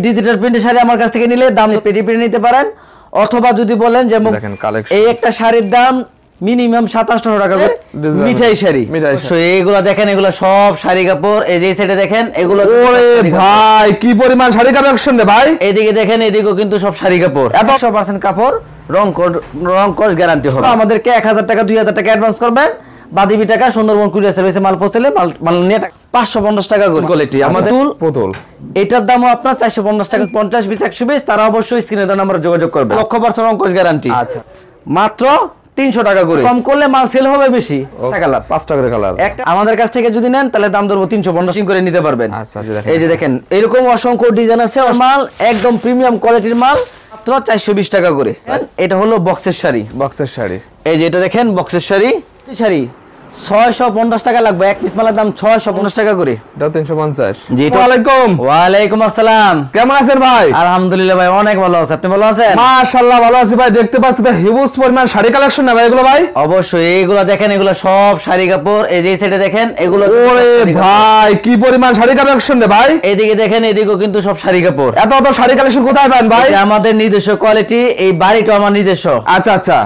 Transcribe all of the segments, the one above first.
Digital প্রিন্টের শাড়ি আমার কাছ থেকে নিলে দাম পেটি পেটি নিতে পারেন, অথবা যদি বলেন যে এই একটা শাড়ির দাম মিনিমাম 2700 টাকা করে মিঠাই শাড়ি। এগুলা দেখেন, এগুলা সব শাড়ি কাপড়। এই যে সাইডে দেখেন, এগুলো ওরে ভাই কি পরিমাণ শাড়ি কালেকশন রে ভাই। এইদিকে দেখেন, এইদিকেও কিন্তু সব শাড়ি কাপড়, 100% কাপড়, রং কস গ্যারান্টি হবে। আমাদেরকে 1000 টাকা 2000 টাকা অ্যাডভান্স করবেন, বাকি টাকা সুন্দরবন কুরিয়ার সার্ভিসে মাল পৌঁছালে মাল নিয়ে 550 টাকা কোয়ালিটি আমাদের পুতুল। এটার দামও আপনার 450 টাকা, 50 পিস 100 পিস। তারা অবশ্যই স্ক্রিনে দেওয়া নম্বরে যোগাযোগ করবে। 100% রং কস গ্যারান্টি। আচ্ছা, মাত্র 300 টাকা করে। কম করলে মাল সেল হবে বেশি। 5 টাকা করে কালার। একটা আমাদের কাছ থেকে যদি নেন তাহলে দাম ধরবো 350 করে নিতে পারবেন। আচ্ছা, এই যে দেখেন, এরকম অসংখ্য ডিজাইন আছে। মাল একদম প্রিমিয়াম কোয়ালিটির মাল, মাত্র 420 টাকা করে। এটা হলো বক্সের শাড়ি। বক্সের শাড়ি, এই যে এটা দেখেন বক্সের শাড়ি। 650 টাকা লাগবে, এক পিস মালের দাম 650 টাকা করে। এটা 350। জি। ওয়ালাইকুম আসসালাম, কেমন আছেন ভাই? আলহামদুলিল্লাহ ভাই, অনেক ভালো আছে। আপনি ভালো আছেন? মাশাআল্লাহ ভালো আছি ভাই। দেখতে পাচ্ছি তো হিউজ পরিমাণ শাড়ি কালেকশন না ভাই এগুলো ভাই? অবশ্যই। এইগুলো দেখেন, এগুলো সব শাড়ি কাপড়। এই যে সাইডে দেখেন, এগুলো ওরে ভাই কি পরিমাণ শাড়ি কালেকশন রে ভাই। এইদিকে দেখেন, এইদিকেও কিন্তু সব শাড়ি কাপড়। এত শাড়ি কালেকশন কোথায় পান ভাই? আমাদের নিজস্ব কোয়ালিটি, এই বাড়িটা আমার নিজস্ব। আচ্ছা আচ্ছা।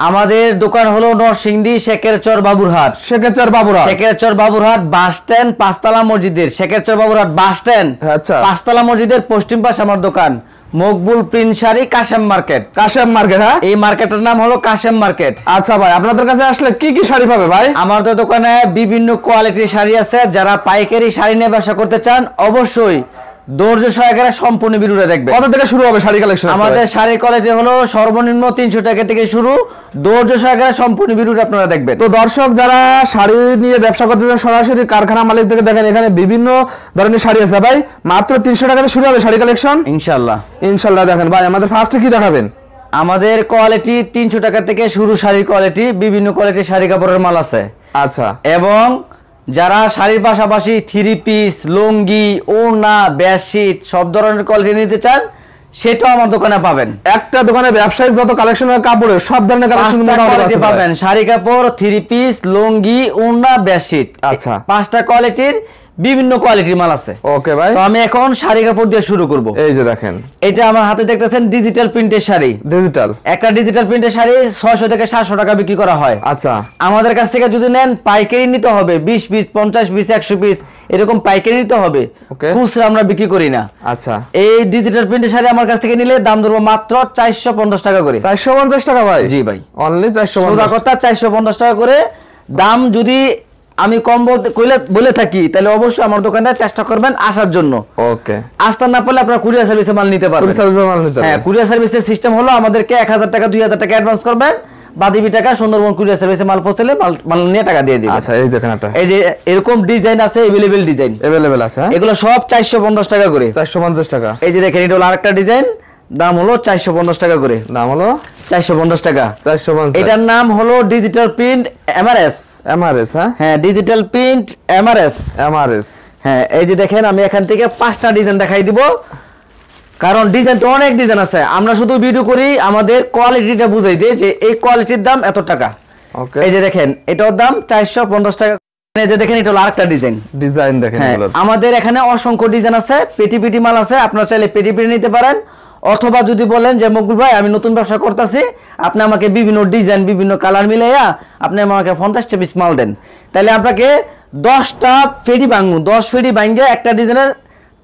আমাদের দোকান হলো নরসিংদী শেখেরচর বাবুরহাট। শেখেরচর বাবুরহাট বাস স্ট্যান্ড, পাঁচতলা মসজিদের, শেখেরচর বাবুরহাট বাস স্ট্যান্ড, আচ্ছা, পাঁচতলা মসজিদের পশ্চিম পাশে আমার দোকান। Maqbool print sari, Kashem market. Kashem market, হ্যাঁ, এই মার্কেটের নাম হলো কাশেম মার্কেট। আচ্ছা ভাই, আপনাদের কাছে আসলে কি কি শাড়ি পাবে ভাই? আমাদের দোকানে বিভিন্ন কোয়ালিটির শাড়ি আছে। যারা পাইকারি শাড়ি নিয়ে ব্যবসা করতে চান, অবশ্যই ধৈর্য সহকারে সম্পূর্ণ ভিডিওটা দেখবেন। কত থেকে শুরু হবে শাড়ি কালেকশন? আমাদের শাড়ির কোয়ালিটি হলো সর্বনিম্ন 300 টাকা থেকে শুরু। ধৈর্য সহকারে সম্পূর্ণ ভিডিওটা আপনারা দেখবেন। তো দর্শক যারা শাড়ি নিয়ে ব্যবসা করতে চান, সরাসরি কারখানা মালিক থেকে দেখেন, এখানে বিভিন্ন ধরনের শাড়ি আছে ভাই। মাত্র 300 টাকা থেকে শুরু হবে শাড়ি কালেকশন ইনশাআল্লাহ। ইনশাআল্লাহ। দেখেন ভাই, আমাদের ফার্স্টে কি দেখাবেন? আমাদের কোয়ালিটি 300 টাকা থেকে শুরু শাড়ির কোয়ালিটি। বিভিন্ন কোয়ালিটির শাড়ি কাপড়ের মাল আছে। আচ্ছা। এবং যারা শাড়ির পাশাপাশি 3 পিস, লুঙ্গি, ওড়না, বেডশিট সব ধরনের কোয়ালিটি নিতে চান, সেটাও আমার দোকানে পাবেন। একটা দোকানে ব্যবসায়িক যত কালেকশন হয় কাপড়ের, সব ধরনের কালেকশন পাবেন। শাড়ি কাপড়, 3 পিস, লুঙ্গি, ওড়না, বেডশিট। আচ্ছা, 5টা কোয়ালিটির বিভিন্ন কোয়ালিটির মাল আছে। ওকে ভাই। তো আমি এখন শাড়ি কাপড় দিয়ে শুরু করব। এই যে দেখেন, এটা আমার হাতে দেখতেছেন ডিজিটাল প্রিন্টের শাড়ি। ডিজিটাল, একটা ডিজিটাল প্রিন্টের শাড়ি 600 থেকে 700 টাকা বিক্রি করা হয়। আচ্ছা। আমাদের কাছ থেকে যদি নেন, পাইকারি নিতে হবে। 20 পিস, 50 পিস, 100 পিস এরকম পাইকারি নিতে হবে। খুচরা আমরা বিক্রি করি না। আচ্ছা। এই ডিজিটাল প্রিন্টের শাড়ি আমার কাছ থেকে নিলে দাম ধরবো মাত্র 450 টাকা করে। 450 টাকা ভাই? জি ভাই, অনলি 450। সোজা কথা 450 টাকা করে দাম। যদি আমি কম বলে থাকি, তাহলে অবশ্যই আমার দোকানে চেষ্টা করবেন আসার জন্য। ওকে। আসতে না পারলে আপনারা কুরিয়ার সার্ভিসে মাল নিতে পারবেন। হ্যাঁ, কুরিয়ার সার্ভিসের সিস্টেম হলো আমাদেরকে 1000 টাকা 2000 টাকা অ্যাডভান্স করবেন, বাকি টাকা সুন্দরবন কুরিয়ার সার্ভিসে মাল পৌঁছালে মাল নিয়ে টাকা দিয়ে দিবেন। আচ্ছা, এই দেখেন একটা, এই যে এরকম ডিজাইন আছে, अवेलेबल ডিজাইন अवेलेबल আছে। এগুলো সব 450 টাকা করে। 450 টাকা। এই যে দেখেন, এটা হলো আরেকটা ডিজাইন, দাম হলো 450 টাকা করে। দাম হলো 450 টাকা। 450। এটার নাম হলো ডিজিটাল প্রিন্ট এমআরএস। এমআরএস, হ্যাঁ, ডিজিটাল প্রিন্ট এমআরএস। এমআরএস, হ্যাঁ। এই যে দেখেন, আমি এখান থেকে 5টা ডিজাইন দেখাই দিব, কারণ ডিজাইন তো অনেক ডিজাইন আছে। আমরা শুধু ভিডিও করি আমাদের কোয়ালিটিটা বুঝাই দিই যে এই কোয়ালিটির দাম এত টাকা। ওকে। এই যে দেখেন, এটার দাম 450 টাকা। এই যে দেখেন, এটা হলো আরেকটা ডিজাইন দেখেন। আমাদের এখানে অসংখ্য ডিজাইন আছে, পেটি পেটি মাল আছে। আপনারা চাইলে পেটি পেটি নিতে পারেন, অথবা যদি বলেন যে মকবুল ভাই আমি নতুন ব্যবসা করতেছি, আপনি আমাকে বিভিন্ন ডিজাইন, বিভিন্ন কালার মিলাইয়া আপনি আমাকে 50টা পিস মাল দেন, তাহলে আপনাকে 10টা ফেডি ভাঙবো। 10 ফেডি ভাঙে একটা ডিজাইনের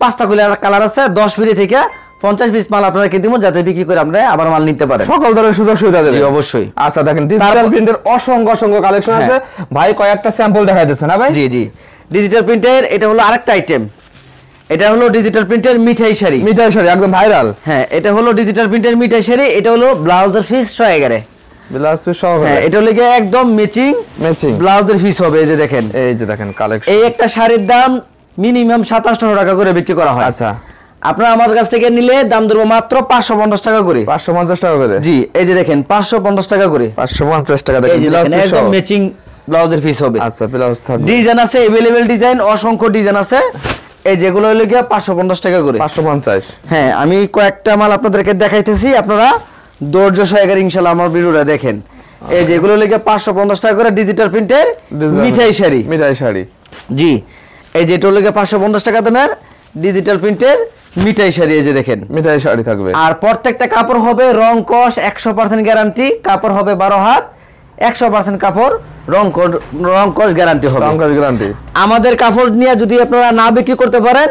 5টা কালার আছে। 10 ফেডি থেকে 50 পিস মাল আপনাকে দিব, যাতে বিক্রি করে আমরা আবার মাল নিতে পারেন। সকল ধরনের সুযোগ সুবিধা দেবে। জি অবশ্যই। আচ্ছা, দেখেন ডিজিটাল প্রিন্টের অসংখ্য কালেকশন আছে ভাই। কয়েকটা স্যাম্পল দেখাই দিচ্ছেন না ভাই? জি জি। ডিজিটাল প্রিন্টের এটা হলো আরেকটা আইটেম। এটা হলো ডিজিটাল প্রিন্টের মিঠাই শাড়ি। মিঠাই শাড়ি একদম ভাইরাল। হ্যাঁ, এটা হলো ডিজিটাল প্রিন্টের মিঠাই শাড়ি। এটা হলো ব্লাউজের পিস 111। ব্লাউজ পিস সহ। হ্যাঁ, এটা হলো একদম ম্যাচিং ব্লাউজের পিস হবে। এই যে দেখেন, কালেকশন। এই একটা শাড়ির দাম মিনিমাম 2700 টাকা করে বিক্রি করা হয়। আচ্ছা। আপনারা আমার কাছ থেকে নিলে দাম ধরবো মাত্র 550 টাকা করে। 550 টাকা করে? জি। এই যে দেখেন, 550 টাকা করে। 550 টাকা। দেখেন, একদম ম্যাচিং ব্লাউজের পিস হবে। আচ্ছা, ব্লাউজ থাকবে। ডিজাইন আছে, अवेलेबल ডিজাইন, অসংখ্য ডিজাইন আছে। এই যেগুলো হলো 550 টাকা করে। 550। হ্যাঁ, আমি কয়েকটা মাল আপনাদেরকে দেখাইতেছি, আপনারা ধৈর্য সহকারে ইনশাআল্লাহ আমার ভিডিওটা দেখেন। এই যেগুলো হলো 550 টাকা করে ডিজিটাল প্রিন্টের মিঠাই শাড়ি। মিঠাই শাড়ি। জি। এই যেটা হলো 550 টাকা দামের ডিজিটাল প্রিন্টের মিঠাই শাড়ি, এই যে দেখেন মিঠাই শাড়ি থাকবে। আর প্রত্যেকটা কাপড় হবে রং কস 100% গ্যারান্টি, কাপড় হবে 12 হাত, 100% কাপড় রং কস গ্যারান্টি হবে। রং কস গ্যারান্টি। আমাদের কাপড় নিয়ে যদি আপনারা না বিক্রি করতে পারেন,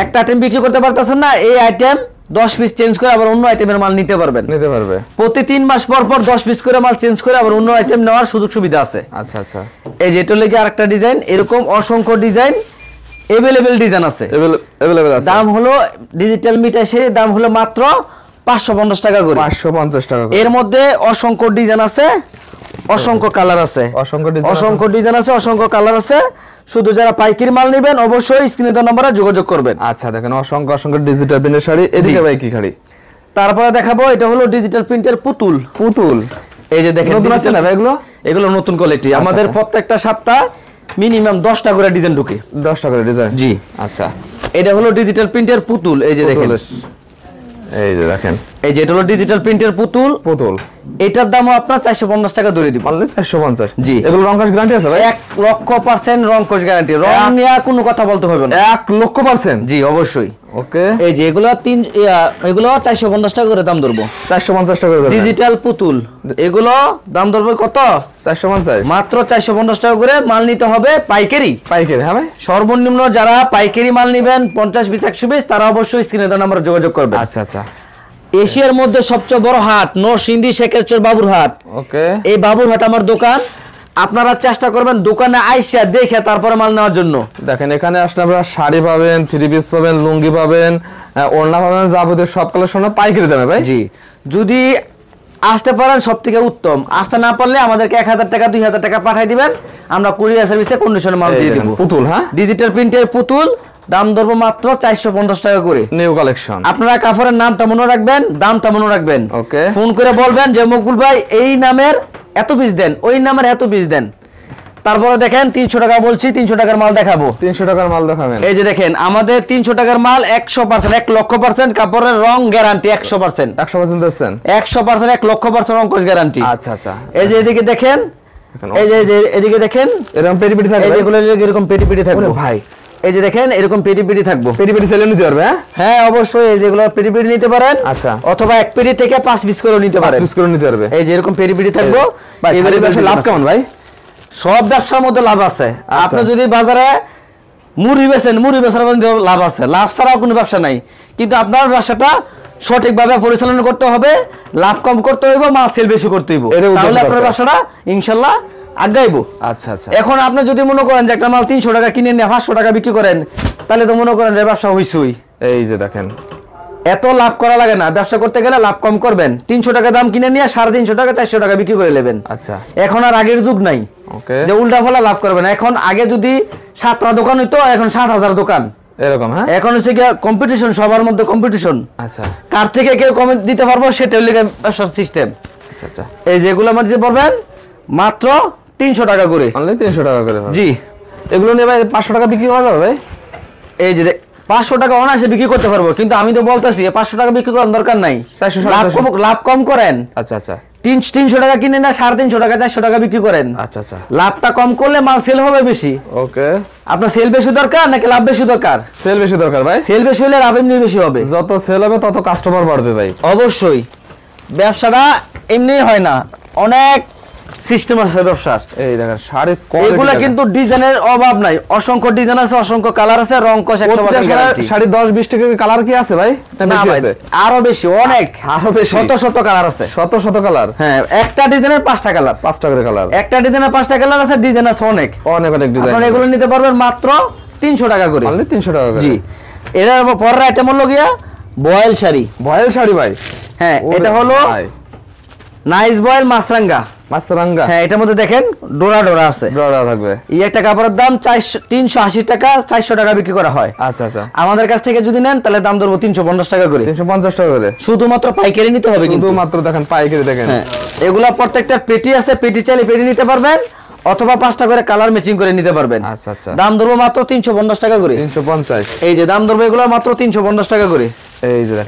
একটা আইটেম বিক্রি করতে পারতেছেন না, এই আইটেম 10 পিস চেঞ্জ করে আবার অন্য আইটেমের মাল নিতে পারবেন। নিতে পারবে। প্রতি 3 মাস পর পর 10 পিস করে মাল চেঞ্জ করে আবার অন্য আইটেম নেওয়ার সুযোগ সুবিধা আছে। আচ্ছা আচ্ছা। এই যে এটা লেগে আরেকটা ডিজাইন, এরকম অসংখ্য ডিজাইন अवेलेबल ডিজাইন আছে। अवेलेबल আছে। দাম হলো ডিজিটাল মিটার শাড়ির দাম হলো মাত্র 550 টাকা করে। 550 টাকা করে। এর মধ্যে অসংখ্য ডিজাইন আছে, অসংখ্য কালার আছে, অসংখ্য ডিজাইন আছে, অসংখ্য কালার আছে। শুধু যারা পাইকারি মাল নেবেন অবশ্যই স্ক্রিনে দেওয়া নম্বরে যোগাযোগ করবেন। আচ্ছা দেখেন অসংখ্য ডিজিটাল প্রিন্টের শাড়ি। এদিকে ভাই কি শাড়ি? তারপরে দেখাবো এটা হলো ডিজিটাল প্রিন্টের পুতুল। এই যে দেখেন নতুন আছে না ভাই এগুলো? এগুলো নতুন কোয়ালিটি। আমাদের প্রত্যেকটা সপ্তাহ মিনিমাম 10টা করে ডিজাইন ঢুকে। 10টা করে ডিজাইন? জি। আচ্ছা। এটা হলো ডিজিটাল প্রিন্টের পুতুল। এই যে দেখেন, এই যে দেখেন, এই যে এটা হলো ডিজিটাল প্রিন্টের পুতুল। এটার দামও আপনার 450 টাকা ধরে দিব। অনলি 450? জি। এগুলো রং কস গ্যারান্টি আছে ভাই? 100% রং কস গ্যারান্টি। রং নিয়ে কোনো কথা বলতে হবে না। 100%? জি অবশ্যই। ওকে। এই যে এগুলো এগুলো 450 টাকা করে দাম ধরবো। 450 টাকা করে ডিজিটাল পুতুল, এগুলো দাম ধরবে কত? 450। মাত্র 450 টাকা করে। মাল নিতে হবে পাইকারি। হ্যাঁ ভাই। সর্বনিম্ন যারা পাইকারি মাল নেবেন 50 পিস 100 পিস, তারা অবশ্যই স্ক্রিনে দেওয়া নম্বরে যোগাযোগ করবে। আচ্ছা আচ্ছা। এশিয়ার মধ্যে সবচেয়ে বড় হাট নরসিংদী শেখেরচর বাবুরহাট। ওকে। এই বাবুরহাট আমার দোকান। আপনারা চেষ্টা করবেন দোকানে আইসা দেখে তারপরে মাল নেওয়ার জন্য। দেখেন এখানে আসলে আপনারা শাড়ি পাবেন, 3 পিস পাবেন, লুঙ্গি পাবেন, ওড়না পাবেন, যাবতীয় সব কালেকশন পাইকারি দামে ভাই। জি, যদি আসতে পারেন সবথেকে উত্তম। আসতে না পারলে আমাদেরকে 1000 টাকা 2000 টাকা পাঠিয়ে দিবেন, আমরা কুরিয়ার সার্ভিসে কন্ডিশনে মাল দিয়ে দেব। পুতুল, হ্যাঁ ডিজিটাল প্রিন্টের পুতুল, দাম ধরবো মাত্র 450 টাকা করে। New collection. আপনারা কাপড়ের নামটা মনে রাখবেন, দামটা মনে রাখবেন। ওকে। ফোন করে বলবেন যে মকবুল ভাই এই নামের এত পিস দেন, ওই নামের এত পিস দেন। তারপরে দেখেন 300 টাকা বলছি, 300 টাকার মাল দেখাবো। 300 টাকার মাল দেখাবেন। এই যে দেখেন আমাদের 300 টাকার মাল 100%, 1,00,000% কাপড়ের রং গ্যারান্টি 100%। 100% দিচ্ছেন? 100%, 1,00,000% রং কোষ গ্যারান্টি। আচ্ছা আচ্ছা। এই যে এদিকে দেখেন, এই যে এদিকে দেখেন এরকম পেটি থাকবে। এই যেগুলো এরকম পেটি থাকবে। ওরে ভাই, এই যে দেখেন এরকম পেটি থাকবো। পেটি সেলে নিতে পারবে? হ্যাঁ অবশ্যই। এই যেগুলো পেটি নিতে পারেন। আচ্ছা। অথবা এক পেটি থেকে 5 পিস করে নিতে পারেন। 5 পিস করে নিতে পারবে। এই যে এরকম পেটি থাকবো। এবারে ব্যবসা লাভ কেমন ভাই? সব ব্যবসার মধ্যে লাভ আছে। আপনি যদি বাজারে মুড়ি বেচেন, মুড়ি বেচার মধ্যে লাভ আছে। লাভ ছাড়াও কোনো ব্যবসা নাই। কিন্তু আপনার ব্যবসাটা সঠিকভাবে পরিচালনা করতে হবে, লাভ কম করতে হইব, মাল সেল বেশি করতে হইব, তাহলে আপনার ব্যবসাটা ইনশাআল্লাহ আগাইবো। আচ্ছা আচ্ছা। এখন আপনি যদি মনে করেন যে একটা মাল 300 টাকা কিনে নিয়ে 500 টাকা বিক্রি করেন, তাহলে তো মনে করেন যে ব্যবসা হইছই। এই যে দেখেন, এত লাভ করা লাগে না। ব্যবসা করতে গেলে লাভ কম করবেন। 300 টাকা দাম কিনে নিয়ে 350 টাকা 400 টাকা বিক্রি করে নেবেন। আচ্ছা। এখন আর আগের যুগ নাই যে উল্টা ফলা লাভ করবেন। এখন আগে যদি 7টা দোকান হইতো, এখন 7,000 দোকান এরকম। হ্যাঁ, এখন হচ্ছে কি কম্পিটিশন, সবার মধ্যে কম্পিটিশন। আচ্ছা। কার থেকে কেউ কম দিতে পারবো সেটা হলো ব্যবসার সিস্টেম। আচ্ছা আচ্ছা। এই যেগুলো আমার দিতে পারবেন মাত্র 300 টাকা করে। অনলি 300 টাকা করে? জি। এগুলো নিয়ে ভাই 500 টাকা বিক্রি করা যাবে ভাই? এই যে 500 টাকা অনায়াসে বিক্রি করতে পারবো। কিন্তু আমি তো বলতেছি 500 টাকা বিক্রি করার দরকার নাই। লাভ কম করেন। আচ্ছা আচ্ছা। 300 টাকা কিনে না 350 টাকা 400 টাকা বিক্রি করেন। আচ্ছা আচ্ছা। লাভটা কম করলে মাল সেল হবে বেশি। ওকে। আপনার সেল বেশি দরকার নাকি লাভ বেশি দরকার? সেল বেশি দরকার ভাই। সেল বেশি হলে লাভ এমনি বেশি হবে। যত সেল হবে তত কাস্টমার বাড়বে ভাই। অবশ্যই। ব্যবসাটা এমনি হয় না, অনেক সিস্টেম আছে ব্যবসার। এই দেখেন শাড়ি এগুলা কিন্তু ডিজাইনের অভাব নাই। অসংখ্য ডিজাইন আছে, অসংখ্য কালার আছে, রং কস 100% গ্যারান্টি। শাড়ি 10-20 টাকা কালার কি আছে ভাই? না ভাই, আরো বেশি, অনেক আরো বেশি। শত কালার আছে। শত কালার। হ্যাঁ, একটা ডিজাইনের 5টা কালার। 5টা করে কালার। একটা ডিজাইনের 5টা কালার আছে, ডিজাইন আছে অনেক ডিজাইন। আপনারা এগুলো নিতে পারবেন মাত্র 300 টাকা করে। অনলি 300 টাকা করে। জি। এর পরের আইটেম হলো গিয়া বয়েল শাড়ি। বয়েল শাড়ি ভাই? হ্যাঁ, এটা হলো নাইস বয়েল মাছরাঙ্গা। হ্যাঁ, এটার মধ্যে দেখেন ডোরা আছে। ডোরা থাকবে। এই একটা কাপড়ের দাম 380 টাকা 400 টাকা বিক্রি করা হয়। আচ্ছা আচ্ছা। আমাদের কাছ থেকে যদি নেন তাহলে দাম ধরবো 350 টাকা করে। 350 টাকা করে। শুধুমাত্র পাইকারি নিতে হবে কিন্তু। শুধুমাত্র দেখেন পাইকারি দেখেন। হ্যাঁ, এগুলা প্রত্যেকটা পেটি আছে, পেটি চাইলে পেটি নিতে পারবেন, অথবা 5টা করে কালার ম্যাচিং করে নিতে পারবেন। আচ্ছা আচ্ছা। দাম ধরবো মাত্র 350 টাকা করে। 350। এই যে দাম ধরবো এগুলো মাত্র 350 টাকা করে।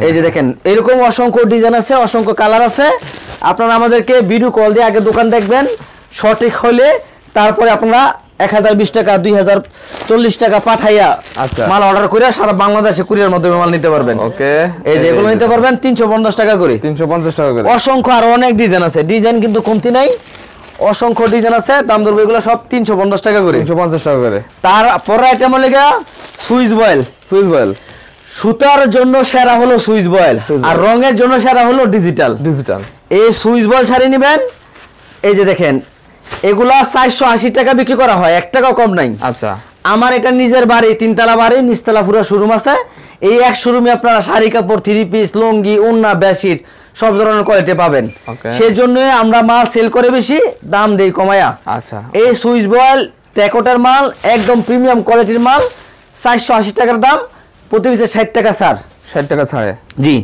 এই যে দেখেন এরকম অসংখ্য ডিজাইন আছে, অসংখ্য কালার আছে। আপনারা আমাদেরকে ভিডিও কল দিয়ে আগে দোকান দেখবেন, সঠিক হলে তারপরে আপনারা 1020 টাকা 2040 টাকা পাঠাইয়া আচ্ছা মাল অর্ডার করে সারা বাংলাদেশে কুরিয়ার মাধ্যমে মাল নিতে পারবেন। ওকে এই যে এগুলো নিতে পারবেন 350 টাকা করে। 350 টাকা করে। অসংখ্য আর অনেক ডিজাইন আছে, ডিজাইন কিন্তু কমতি নাই, অসংখ্য ডিজাইন আছে। দাম ধরবে এগুলো সব 350 টাকা করে। 350 টাকা করে। তারপরে আইটেম হলো গিয়া সুইচ বয়েল। সুইচ বয়েল সুতার জন্য সেরা হলো সুইচ বয়েল, আর রঙের জন্য সেরা হলো ডিজিটাল। এই সুইচ বয়েল শাড়ি নেবেন, এই যে দেখেন এগুলা 480 টাকা বিক্রি করা হয়, 1 টাকাও কম নাই। আচ্ছা আমার এটা নিজের বাড়ি, 3 তলা বাড়ি, নিচতলা পুরো শোরুম আছে। এই এক শোরুমে আপনারা শাড়ি কাপড়, 3 পিস, লুঙ্গি, ওড়না, বেডশিট সব ধরনের কোয়ালিটি পাবেন। সেই জন্য আমরা মাল সেল করে বেশি, দাম দেই কমায়া। আচ্ছা এই সুইচ বয়েল টেকোটার মাল, একদম প্রিমিয়াম কোয়ালিটির মাল, 480 টাকার দাম, প্রতি পিসে 60 টাকা ছাড়। 60 টাকা ছাড়ে। জি,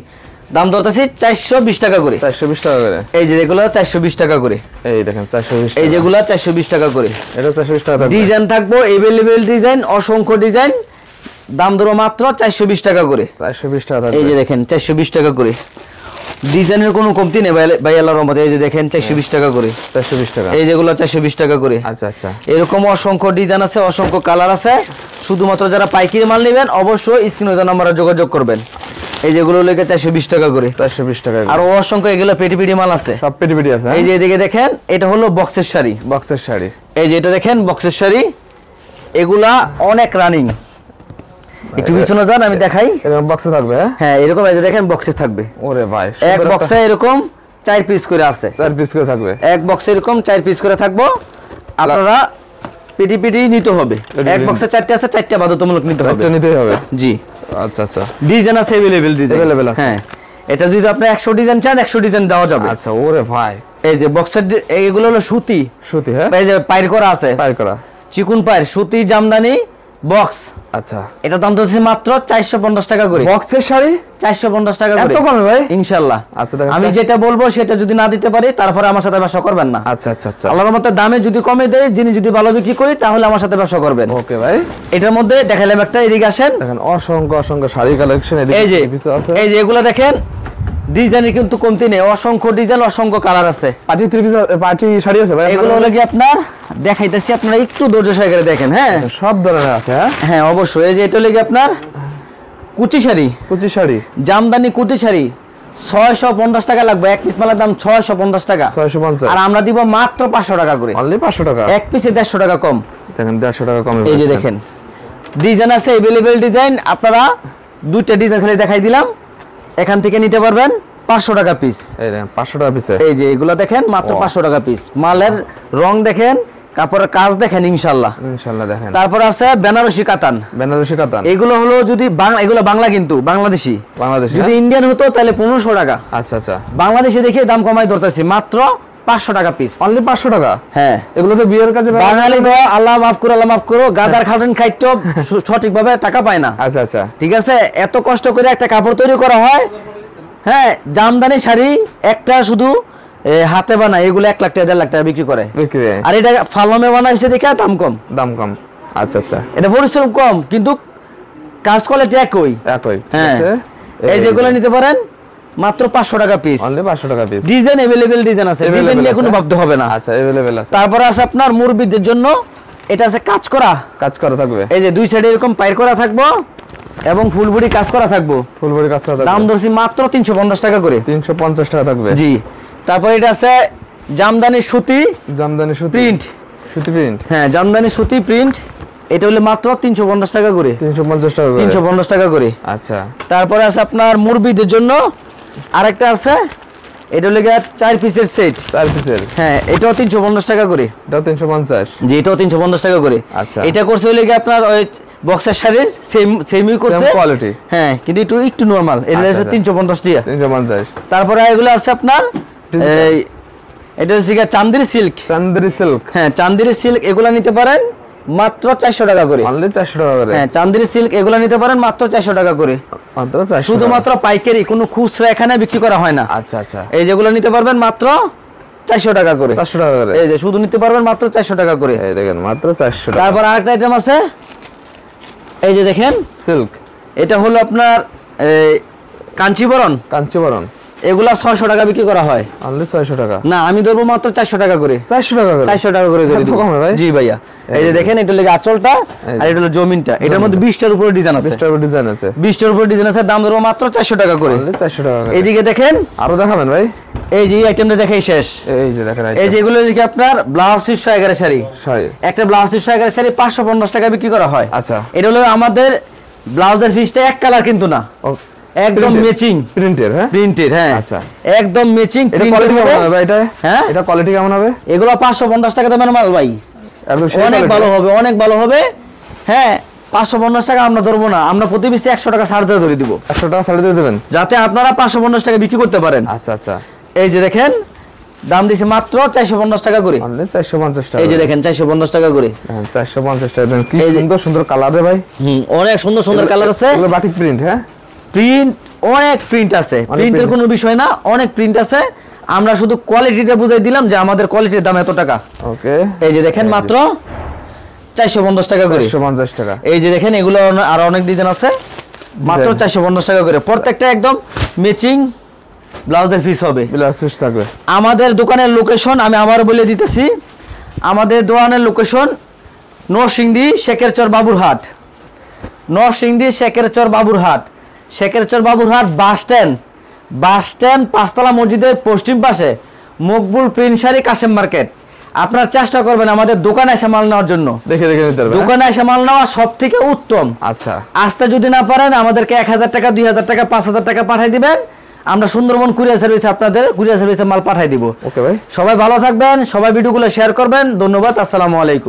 দাম দরতাছি 420 টাকা করে। 420 টাকা করে। এই যে এগুলো 420 টাকা করে। এই দেখেন 420। এই যেগুলো 420 টাকা করে। এটা 420 টাকা। ডিজাইন থাকবো अवेलेबल ডিজাইন, অসংখ্য ডিজাইন, দাম ধরো মাত্র 420 টাকা করে। 420 টাকা। এই যে দেখেন 420 টাকা করে। ডিজাইনের কোনো কমতি নেই ভাই, আল্লাহর রহমতে। এই যে দেখেন 420 টাকা করে। 420 টাকা। এই যেগুলো 420 টাকা করে। আচ্ছা আচ্ছা। এরকম অসংখ্য ডিজাইন আছে, অসংখ্য কালার আছে। শুধুমাত্র যারা পাইকারি মাল নেবেন অবশ্যই স্ক্রিনে দেওয়া নম্বরে যোগাযোগ করবেন। এই যেগুলো লেগে 420 টাকা করে। 420 টাকা। আর অসংখ্য এগুলো পেটি মাল আছে, সব পেটি আছে। এই যে এদিকে দেখেন এটা হলো বক্সের শাড়ি। বক্সের শাড়ি। এই যে এটা দেখেন বক্সের শাড়ি, এগুলা অনেক রানিং। একটু পিছনে যান, আমি দেখাই। এরকম বক্সে থাকবে? হ্যাঁ এরকম এই যে দেখেন বক্সে থাকবে। ওরে ভাই, এক বক্সে এরকম 4 পিস করে আছে। 4 পিস করে থাকবে। এক বক্সে এরকম 4 পিস করে থাকবো। আপনারা পেটি নিতে হবে। এক বক্সে 4টা আছে, 4টা বাধ্যতামূলক নিতে হবে। 4টা নিতেই হবে। জি আচ্ছা আচ্ছা। ডিজাইন আছে अवेलेबल ডিজাইন। अवेलेबल আছে। হ্যাঁ, এটা যদি আপনি 100 ডিজাইন চান 100 ডিজাইন দেওয়া যাবে। আচ্ছা ওরে ভাই, এই যে বক্সের এইগুলো হলো সুতি। সুতি, হ্যাঁ। এই যে পাইর করা আছে, পাইর করা চিকুন পাইর, সুতি জামদানি বক্স। আচ্ছা, এটা দাম হচ্ছে মাত্র 450 টাকা করে। বক্সের শাড়ি 450 টাকা করে। এত কমে ভাই? ইনশাআল্লাহ। আচ্ছা, আমি যেটা বলবো সেটা যদি না দিতে পারি তারপরে আমার সাথে ব্যবসা করবেন না। আচ্ছা আচ্ছা আচ্ছা। আল্লাহর রহমতে দামে যদি কমে দেয়, যিনি যদি ভালো বিক্রি করি তাহলে আমার সাথে ব্যবসা করবেন। ওকে ভাই। এটার মধ্যে দেখাইলাম একটা, এদিকে আসেন। দেখেন অসংখ্য শাড়ি কালেকশন এদিকে। এই যে কিছু আছে, এই যে এগুলা দেখেন, ডিজাইনের কিন্তু কমতি নেই, অসংখ্য ডিজাইন, অসংখ্য কালার আছে। পার্টি শাড়ি আছে ভাই? এগুলো হলো কি আপনার দেখাইতেছি, আপনারা একটু ধৈর্য সহকারে দেখেন। হ্যাঁ সব ধরনের আছে। হ্যাঁ হ্যাঁ অবশ্যই। এই যে এটা হলো কি আপনার কুচি শাড়ি। কুচি শাড়ি, জামদানি কুচি শাড়ি 650 টাকা লাগবে। এক পিস মালের দাম 650 টাকা। 650। আর আমরা দিব মাত্র 500 টাকা করে। অনলি 500 টাকা। এক পিসে 150 টাকা কম। দেখেন 150 টাকা কমে। এই যে দেখেন ডিজাইন আছে, अवेलेबल ডিজাইন। আপনারা দুইটা ডিজাইন খালি দেখাই দিলাম, এখান থেকে নিতে পারবেন 500 টাকা পিস। এই দেখেন 500 টাকা পিসে। এই যে এগুলা দেখেন মাত্র 500 টাকা পিস। মালের রং দেখেন, কাপড়ের কাজ দেখেন, ইনশাআল্লাহ ইনশাআল্লাহ দেখেন। তারপর আছে বেনারসি কাতান। বেনারসি কাতান এগুলো হলো যদি এগুলো বাংলা, কিন্তু বাংলাদেশি। যদি ইন্ডিয়ান হতো তাহলে 1500 টাকা। আচ্ছা আচ্ছা। বাংলাদেশি দেখে দাম কমাই ধরতেছি, মাত্র 500 টাকা পিস। অনলি 500 টাকা। হ্যাঁ, এগুলো তো বিয়ের কাছে বাঙালি তো আল্লাহ মাফ করো, গাদার খাটেন খাইতো সঠিকভাবে টাকা পায় না। আচ্ছা আচ্ছা, ঠিক আছে, এত কষ্ট করে একটা কাপড় তৈরি করা হয়। হ্যাঁ, জামদানি শাড়ি একটা শুধু হাতে বানায়, এগুলো 1 লাখ টাকা 1.5 লাখ টাকা বিক্রি করে। আর এটা ফালমে বানাইছে দেখে দাম কম। আচ্ছা আচ্ছা। এটা পরিশ্রম কম, কিন্তু কাজ কোয়ালিটি একই। হ্যাঁ, এই যেগুলো নিতে পারেন মাত্র 500 টাকা পিস। অনলি 500 টাকা পিস। ডিজাইন अवेलेबल ডিজাইন আছে, ডিজাইন নিয়ে কোনো ভাবতে হবে না। আচ্ছা, अवेलेबल আছে। তারপর আছে আপনার মুরব্বিদের জন্য, এটা আছে কাজ করা থাকবে। এই যে দুই সাইডে এরকম পাইর করা থাকবো এবং ফুলবড়ি কাজ করা থাকবো। কাজ করা থাকবে। দাম ধরছি মাত্র 350 টাকা করে। 350 টাকা থাকবে। জি। তারপর এটা আছে জামদানি সুতি প্রিন্ট। হ্যাঁ, জামদানি সুতি প্রিন্ট, এটা হলো মাত্র 350 টাকা করে। 350 টাকা করে। আচ্ছা। তারপরে আছে আপনার মুরব্বিদের জন্য আরেকটা আছে, এটা হলো 4 পিসের সেট। 4 পিসের। হ্যাঁ, এটাও 350 টাকা করে। এটাও 350। জি, এটাও 350 টাকা করে। আচ্ছা। এটা করছে হলো আপনার ওই বক্সের শাড়ির সেমই করছে, সেম কোয়ালিটি। হ্যাঁ, কিন্তু একটু নরমাল। এটা হচ্ছে 350 টাকা। 350। তারপরে এগুলো আছে আপনার এই এটা হচ্ছে চান্দেরি সিল্ক। হ্যাঁ, চান্দেরি সিল্ক, এগুলা নিতে পারেন মাত্র 400 টাকা করে। অনলি 400 টাকা করে। হ্যাঁ, চান্দেরি সিল্ক এগুলা নিতে পারেন মাত্র 400 টাকা করে। মাত্র 400। শুধুমাত্র পাইকারি, কোনো খুচরা এখানে বিক্রি করা হয় না। আচ্ছা আচ্ছা। এই যেগুলো নিতে পারবেন মাত্র 400 টাকা করে। 400 টাকা করে। এই যে শুধু নিতে পারবেন মাত্র 400 টাকা করে। এই দেখেন মাত্র 400 টাকা। তারপর আরেকটা আইটেম আছে, এই যে দেখেন সিল্ক। এটা হলো আপনার কাঞ্চিবরণ। এগুলা 600 টাকা বিক্রি করা হয়। অনলি 600 টাকা? না, আমি ধরবো মাত্র 400 টাকা করে। 400 টাকা করে? 400 টাকা করে ধরে দিব ভাই। জি ভাইয়া, এই যে দেখেন এটা লাগে আঁচলটা আর এটা হলো জমিনটা, এটার মধ্যে 20টার উপরে ডিজাইন আছে। 20টার উপরে ডিজাইন আছে? 20টার উপরে ডিজাইন আছে, দাম ধরবো মাত্র 400 টাকা করে। অনলি 400 টাকা করে। এইদিকে দেখেন, আরো দেখাবেন ভাই? এই যে আইটেমটা দেখাই শেষ। এই যে দেখেন, এই যে এগুলো এদিকে আপনার ব্লাউজ 311 শাড়ি, শাড়ি একটা ব্লাউজ 311 শাড়ি 550 টাকা বিক্রি করা হয়। আচ্ছা, এটা হলো আমাদের ব্লাউজের পিসটা এক কালার কিন্তু না, একদম ম্যাচিং প্রিন্টের। হ্যাঁ, প্রিন্টেড। হ্যাঁ, আচ্ছা, একদম ম্যাচিং। এটা কোয়ালিটি কেমন হবে ভাই? এটা হ্যাঁ, এটা কোয়ালিটি কেমন হবে? এগুলো 550 টাকা দামের মাল ভাই, অনেক ভালো হবে, অনেক ভালো হবে। হ্যাঁ, 550 টাকা আমরা ধরবো না, আমরা প্রতি পিসে 100 টাকা ছাড় দিয়ে ধরে দিব। 100 টাকা ছাড় দিয়ে দেবেন যাতে আপনারা 550 টাকা বিক্রি করতে পারেন। আচ্ছা আচ্ছা, এই যে দেখেন দাম দিছে মাত্র 450 টাকা করে। অনলি 450 টাকা? এই যে দেখেন 450 টাকা করে। হ্যাঁ, 450 টাকা দেন। কি সুন্দর সুন্দর কালার রে ভাই। অনেক সুন্দর সুন্দর কালার আছে। এগুলো বাটিক প্রিন্ট? হ্যাঁ, প্রিন্ট, অনেক প্রিন্ট আছে, প্রিন্টের কোনো বিষয় না, অনেক প্রিন্ট আছে। আমরা শুধু কোয়ালিটিটা বুঝাই দিলাম যে আমাদের কোয়ালিটির দাম এত টাকা। ওকে, এই যে দেখেন মাত্র 450 টাকা করে। 450 টাকা। এই যে দেখেন এগুলো আরো অনেক ডিজাইন আছে, মাত্র 450 টাকা করে। প্রত্যেকটা একদম ম্যাচিং ব্লাউজের পিস হবে, ব্লাউজ পিস থাকবে। আমাদের দোকানের লোকেশন আমি আবার বলে দিতেছি, আমাদের দোকানের location Narsingdi Shekherchar Baburhat, Narsingdi Shekherchar Baburhat, Shekherchar Baburhat bus stand 5তলা মসজিদের পশ্চিম পাশে, মকবুল প্রিন্ট শাড়ি কাশেম মার্কেট। আপনারা চেষ্টা করবেন আমাদের দোকানে এসে মাল নেওয়ার জন্য, দেখে দেখে নিতে পারবেন। দোকানে এসে মাল নেওয়া সবথেকে উত্তম। আচ্ছা, আসতে যদি না পারেন আমাদেরকে 1000 টাকা, 2000 টাকা, 5000 টাকা পাঠিয়ে দিবেন, আমরা সুন্দরবন কুরিয়ার সার্ভিসে আপনাদের কুরিয়ার সার্ভিসে মাল পাঠিয়ে দিব। ওকে ভাই, সবাই ভালো থাকবেন, সবাই ভিডিওগুলো শেয়ার করবেন। ধন্যবাদ, আসসালামু আলাইকুম।